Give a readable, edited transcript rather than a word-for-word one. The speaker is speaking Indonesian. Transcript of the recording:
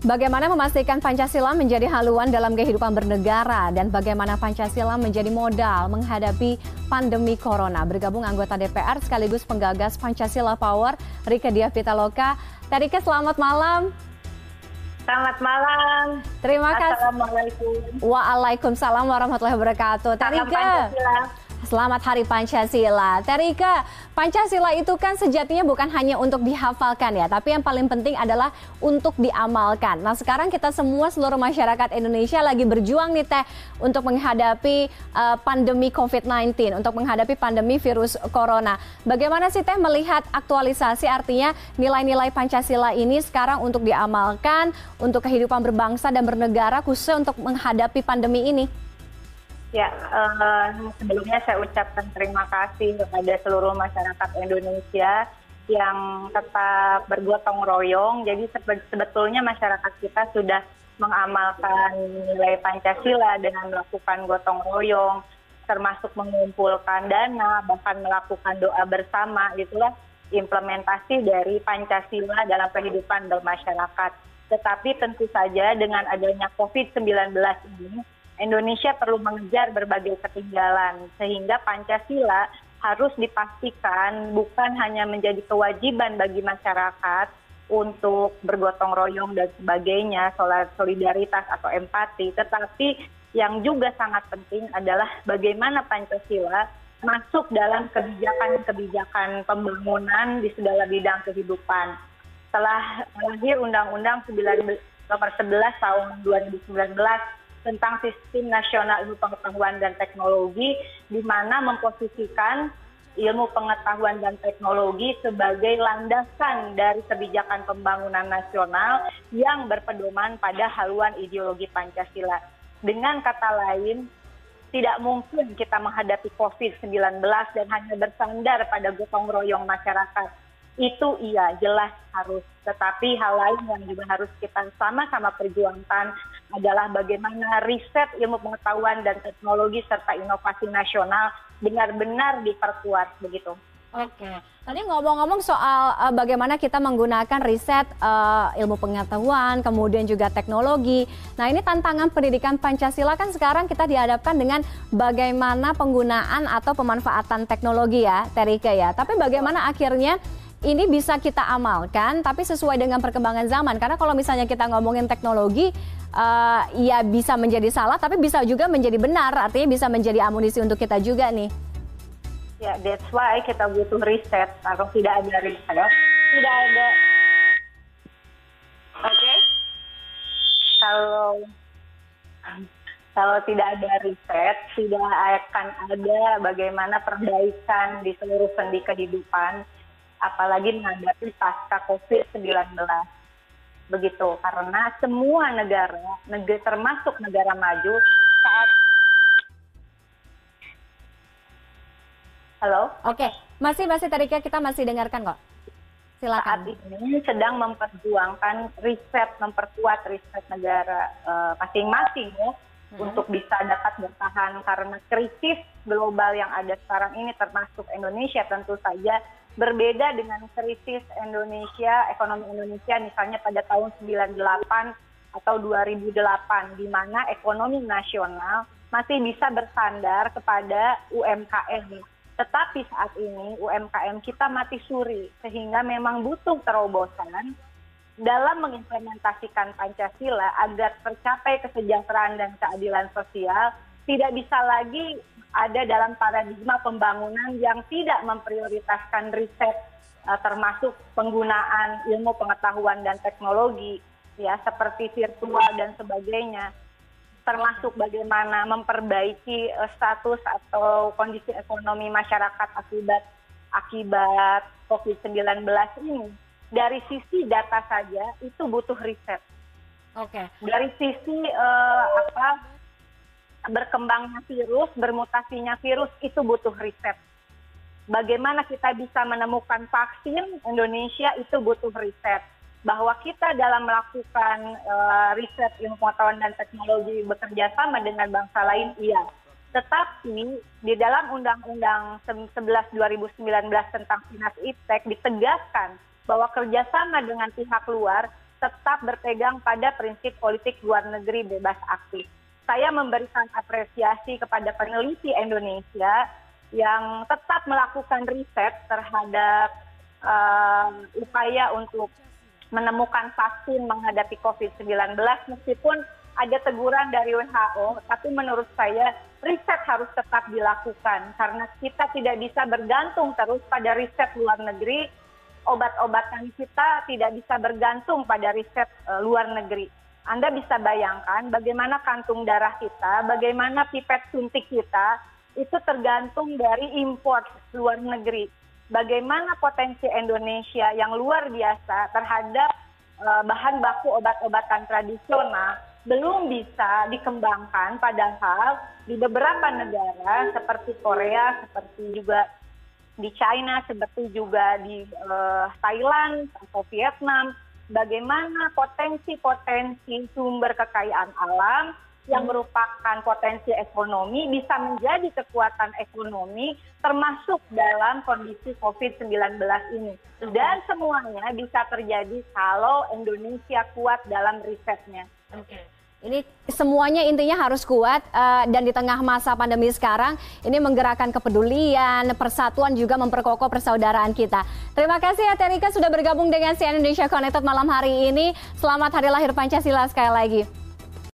Bagaimana memastikan Pancasila menjadi haluan dalam kehidupan bernegara dan bagaimana Pancasila menjadi modal menghadapi pandemi corona. Bergabung anggota DPR sekaligus penggagas Pancasila Power, Rieke Diah Pitaloka. Rieke, selamat malam. Selamat malam. Terima kasih. Assalamualaikum. Waalaikumsalam warahmatullahi wabarakatuh. Rieke, selamat Hari Pancasila. Rieke, Pancasila itu kan sejatinya bukan hanya untuk dihafalkan ya, tapi yang paling penting adalah untuk diamalkan. Nah, sekarang kita semua seluruh masyarakat Indonesia lagi berjuang nih Teh untuk menghadapi pandemi COVID-19, untuk menghadapi pandemi virus corona. Bagaimana sih Teh melihat aktualisasi, artinya nilai-nilai Pancasila ini sekarang untuk diamalkan, untuk kehidupan berbangsa dan bernegara khususnya untuk menghadapi pandemi ini? Ya, sebelumnya saya ucapkan terima kasih kepada seluruh masyarakat Indonesia yang tetap bergotong royong. Jadi sebetulnya masyarakat kita sudah mengamalkan nilai Pancasila dengan melakukan gotong royong, termasuk mengumpulkan dana, bahkan melakukan doa bersama. Itulah implementasi dari Pancasila dalam kehidupan bermasyarakat. Tetapi tentu saja dengan adanya COVID-19 ini, Indonesia perlu mengejar berbagai ketinggalan, sehingga Pancasila harus dipastikan bukan hanya menjadi kewajiban bagi masyarakat untuk bergotong royong dan sebagainya, solidaritas atau empati, tetapi yang juga sangat penting adalah bagaimana Pancasila masuk dalam kebijakan-kebijakan pembangunan di segala bidang kehidupan. Setelah lahir Undang-Undang Nomor 11 Tahun 2019 tentang Sistem Nasional Ilmu Pengetahuan dan Teknologi, di mana memposisikan ilmu pengetahuan dan teknologi sebagai landasan dari kebijakan pembangunan nasional yang berpedoman pada haluan ideologi Pancasila. Dengan kata lain, tidak mungkin kita menghadapi COVID-19 dan hanya bersandar pada gotong royong masyarakat. Itu iya, jelas harus. Tetapi hal lain yang juga harus kita sama-sama perjuangkan adalah bagaimana riset ilmu pengetahuan dan teknologi serta inovasi nasional benar-benar diperkuat begitu. Oke, tadi ngomong-ngomong soal bagaimana kita menggunakan riset ilmu pengetahuan, kemudian juga teknologi. Nah, ini tantangan pendidikan Pancasila kan sekarang kita dihadapkan dengan bagaimana penggunaan atau pemanfaatan teknologi ya, Rieke ya. Tapi bagaimana akhirnya ini bisa kita amalkan tapi sesuai dengan perkembangan zaman, karena kalau misalnya kita ngomongin teknologi ya bisa menjadi salah tapi bisa juga menjadi benar, artinya bisa menjadi amunisi untuk kita juga nih. Ya, that's why kita butuh riset. Kalau tidak ada riset, tidak ada. Oke. Kalau tidak ada riset, tidak akan ada bagaimana perbaikan di seluruh sendi kehidupan, apalagi menghadapi pasca COVID-19. Begitu, karena semua negara termasuk negara maju saat... Halo? Oke, masih Rieke, kita masih dengarkan kok. Silakan. Saat ini sedang memperjuangkan riset, memperkuat riset negara masing-masing ya, untuk bisa dapat bertahan, karena krisis global yang ada sekarang ini termasuk Indonesia tentu saja berbeda dengan krisis Indonesia, ekonomi Indonesia misalnya pada tahun 98 atau 2008, di mana ekonomi nasional masih bisa bersandar kepada UMKM. Tetapi saat ini UMKM kita mati suri, sehingga memang butuh terobosan dalam mengimplementasikan Pancasila agar tercapai kesejahteraan dan keadilan sosial. Tidak bisa lagi ada dalam paradigma pembangunan yang tidak memprioritaskan riset, termasuk penggunaan ilmu pengetahuan dan teknologi ya, seperti virtual dan sebagainya, termasuk bagaimana memperbaiki status atau kondisi ekonomi masyarakat akibat COVID-19 ini. Dari sisi data saja itu butuh riset. Oke. Dari sisi berkembangnya virus, bermutasinya virus, itu butuh riset. Bagaimana kita bisa menemukan vaksin Indonesia, itu butuh riset. Bahwa kita dalam melakukan riset ilmu pengetahuan dan teknologi bekerja sama dengan bangsa lain, iya. Tetapi di dalam Undang-Undang 11 2019 tentang Sinas Iptek ditegaskan bahwa kerjasama dengan pihak luar tetap berpegang pada prinsip politik luar negeri bebas aktif. Saya memberikan apresiasi kepada peneliti Indonesia yang tetap melakukan riset terhadap upaya untuk menemukan vaksin menghadapi COVID-19 meskipun ada teguran dari WHO, tapi menurut saya riset harus tetap dilakukan karena kita tidak bisa bergantung terus pada riset luar negeri, obat-obatan kita tidak bisa bergantung pada riset luar negeri. Anda bisa bayangkan bagaimana kantung darah kita, bagaimana pipet suntik kita, itu tergantung dari import luar negeri. Bagaimana potensi Indonesia yang luar biasa terhadap bahan baku obat-obatan tradisional belum bisa dikembangkan, padahal di beberapa negara seperti Korea, seperti juga di China, seperti juga di Thailand atau Vietnam, bagaimana potensi-potensi sumber kekayaan alam yang merupakan potensi ekonomi bisa menjadi kekuatan ekonomi termasuk dalam kondisi COVID-19 ini. Dan semuanya bisa terjadi kalau Indonesia kuat dalam risetnya. Ini semuanya intinya harus kuat dan di tengah masa pandemi sekarang ini menggerakkan kepedulian, persatuan juga memperkokoh persaudaraan kita. Terima kasih ya Terika sudah bergabung dengan CNN Indonesia Connected malam hari ini. Selamat Hari Lahir Pancasila sekali lagi.